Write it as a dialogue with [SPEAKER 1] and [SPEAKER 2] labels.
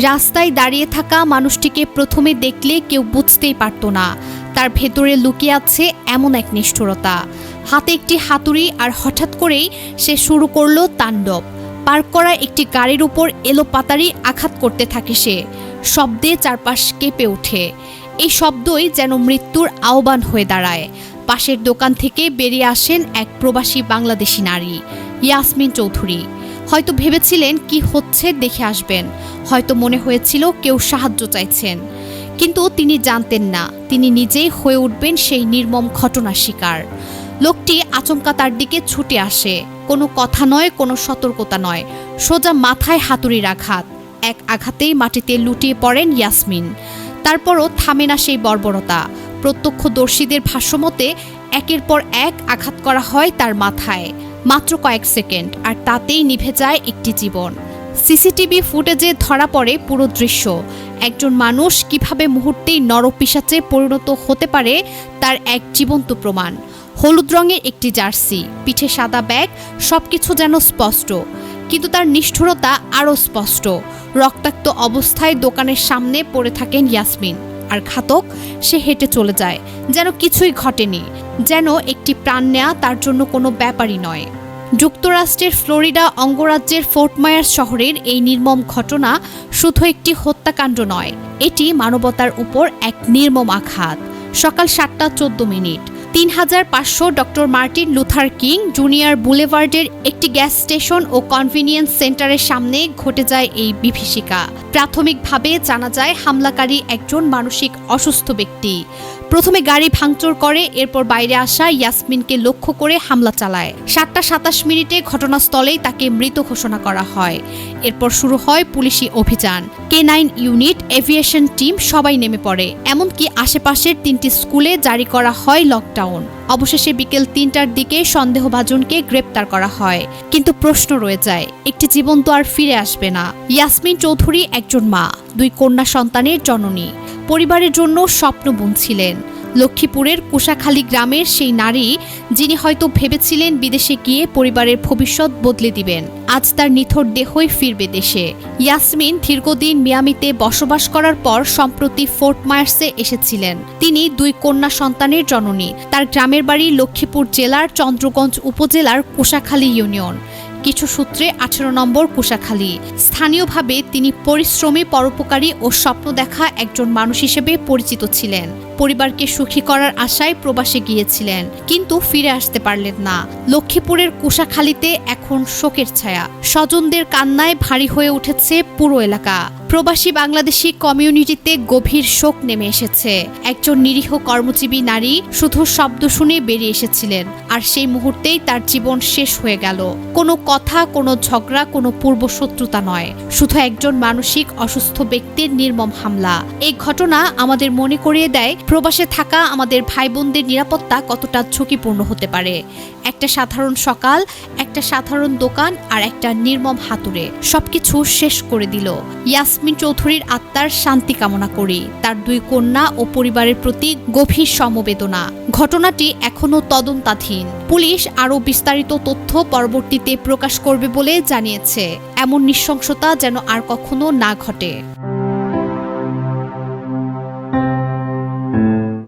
[SPEAKER 1] রাস্তায় দাঁড়িয়ে থাকা মানুষটিকে প্রথমে দেখলে কেউ বুঝতেই পারত না তার ভেতরে লুকিয়ে আছে এমন এক নিষ্ঠুরতা। হাতে একটি হাতুড়ি, আর হঠাৎ করেই সে শুরু করলো তাণ্ডব। পার্ক করা একটি গাড়ির উপর এলোপাতাড়ি আঘাত করতে থাকে সে। শব্দে চারপাশ কেঁপে ওঠে। এই শব্দই যেন মৃত্যুর আহ্বান হয়ে দাঁড়ায়। পাশের দোকান থেকে বেরিয়ে আসেন এক প্রবাসী বাংলাদেশি নারী, ইয়াসমিন চৌধুরী। হয়তো ভেবেছিলেন কি হচ্ছে দেখে আসবেন, হয়তো মনে হয়েছিল কেউ সাহায্য চাইছেন, কিন্তু তিনি জানতেন না তিনি নিজেই হয়ে উঠবেন সেই নির্মম ঘটনার শিকার। লোকটি আচমকা তার দিকে ছুটে আসে। কোনো কথা নয়, কোনো সতর্কতা নয়, সোজা মাথায় হাতুড়ির আঘাত। এক আঘাতেই মাটিতে লুটিয়ে পড়েন ইয়াসমিন। তারপরও থামে না সেই বর্বরতা। প্রত্যক্ষদর্শীদের ভাষ্যমতে একের পর এক আঘাত করা হয় তার মাথায়। মাত্র কয়েক সেকেন্ড, আর তাতেই নিভে যায় একটি জীবন। সিসিটিভি ফুটেজে ধরা পড়ে পুরো দৃশ্য। একজন মানুষ কিভাবে মুহূর্তেই নরপিশাচে পরিণত হতে পারে তার এক জীবন্ত প্রমাণ। হলুদ রঙের একটি জার্সি, পিঠে সাদা ব্যাগ, সবকিছু যেন স্পষ্ট, কিন্তু তার নিষ্ঠুরতা আরও স্পষ্ট। রক্তাক্ত অবস্থায় দোকানের সামনে পড়ে থাকেন ইয়াসমিন, আর ঘাতক সে হেঁটে চলে যায় যেন কিছুই ঘটেনি, যেন একটি প্রাণ নেয়া তার জন্য কোনো ব্যাপারই নয়। যুক্তরাষ্ট্রের ফ্লোরিডা অঙ্গরাজ্যের ফোর্ট মায়ার্স শহরের এই নির্মম ঘটনা শুধু একটি হত্যাকাণ্ড নয়, এটি মানবতার উপর এক নির্মম আঘাত। সকাল 7:14 ৩৫০০ doctor Martin Luther King junior বুলেভার্ডের একটি গ্যাস স্টেশন ও কনভিনিয়েন্স সেন্টারের সামনে ঘটে যায় এই বিভীষিকা। প্রাথমিকভাবে জানা যায় হামলাকারী একজন মানসিক অসুস্থ ব্যক্তি। প্রথমে গাড়ি ভাঙচুর করে, এরপর বাইরে আসা ইয়াসমিনকে লক্ষ্য করে হামলা চালায়। 7:27 ঘটনাস্থলেই তাকে মৃত ঘোষণা করা হয়। এরপর শুরু হয় পুলিশি অভিযান। K9 ইউনিট, এভিয়েশন টিম সবাই নেমে পড়ে। এমনকি আশেপাশের 3টি স্কুলে জারি করা হয় লকডাউন। অবশেষে বিকেল 3টার দিকে সন্দেহভাজনকে গ্রেপ্তার করা হয়। কিন্তু প্রশ্ন রয়ে যায়, একটি জীবন তো আর ফিরে আসবে না। ইয়াসমিন চৌধুরী একজন মা, 2 কন্যা সন্তানের জননী। পরিবারের জন্য স্বপ্ন বুনছিলেন। লক্ষ্মীপুরের কুশাখালী গ্রামের সেই নারী যিনি হয়তো ভেবেছিলেন বিদেশে গিয়ে পরিবারের ভবিষ্যৎ বদলে দিবেন, আজ তার নিথর দেহই ফিরবে দেশে। ইয়াসমিন দীর্ঘদিন মিয়ামিতে বসবাস করার পর সম্প্রতি ফোর্ট মায়ার্সে এসেছিলেন। তিনি 2 কন্যা সন্তানের জননী। তার গ্রামের বাড়ি লক্ষ্মীপুর জেলার চন্দ্রগঞ্জ উপজেলার কুশাখালী ইউনিয়ন। কিছু সূত্রে 18 নম্বর কুশাখালী। স্থানীয়ভাবে তিনি পরিশ্রমী, পরোপকারী ও স্বপ্ন দেখা একজন মানুষ হিসেবে পরিচিত ছিলেন। পরিবারকে সুখী করার আশায় প্রবাসে গিয়েছিলেন, কিন্তু ফিরে আসতে পারলেন না। লক্ষ্মীপুরের কুশাখালীতে এখন শোকের ছায়া। স্বজনদের কান্নায় ভারী হয়ে উঠেছে পুরো এলাকা। প্রবাসী বাংলাদেশি কমিউনিটিতে গভীর শোক নেমে এসেছে। একজন নিরীহ কর্মজীবী নারী শুধু শব্দ শুনে বেরিয়ে এসেছিলেন, আর সেই মুহূর্তেই তার জীবন শেষ হয়ে গেল। কোনো কথা, কোনো ঝগড়া, কোনো পূর্বশত্রুতা নয়, শুধু একজন মানসিক অসুস্থ ব্যক্তির নির্মম হামলা। এই ঘটনা আমাদের মনে করিয়ে দেয় প্রবাসে থাকা আমাদের ভাই বোনদের নিরাপত্তা কতটা ঝুঁকিপূর্ণ হতে পারে। একটা সাধারণ সকাল, একটা সাধারণ দোকান, আর একটা নির্মম হাতুড়ে সবকিছু শেষ করে দিল। ইয়াসমিন চৌধুরীর আত্মার শান্তি কামনা করি। তার 2 কন্যা ও পরিবারের প্রতি গভীর সমবেদনা। ঘটনাটি এখনো তদন্তাধীন। পুলিশ আরও বিস্তারিত তথ্য পরবর্তীতে প্রকাশ করবে বলে জানিয়েছে। এমন নৃশংসতা যেন আর কখনো না ঘটে।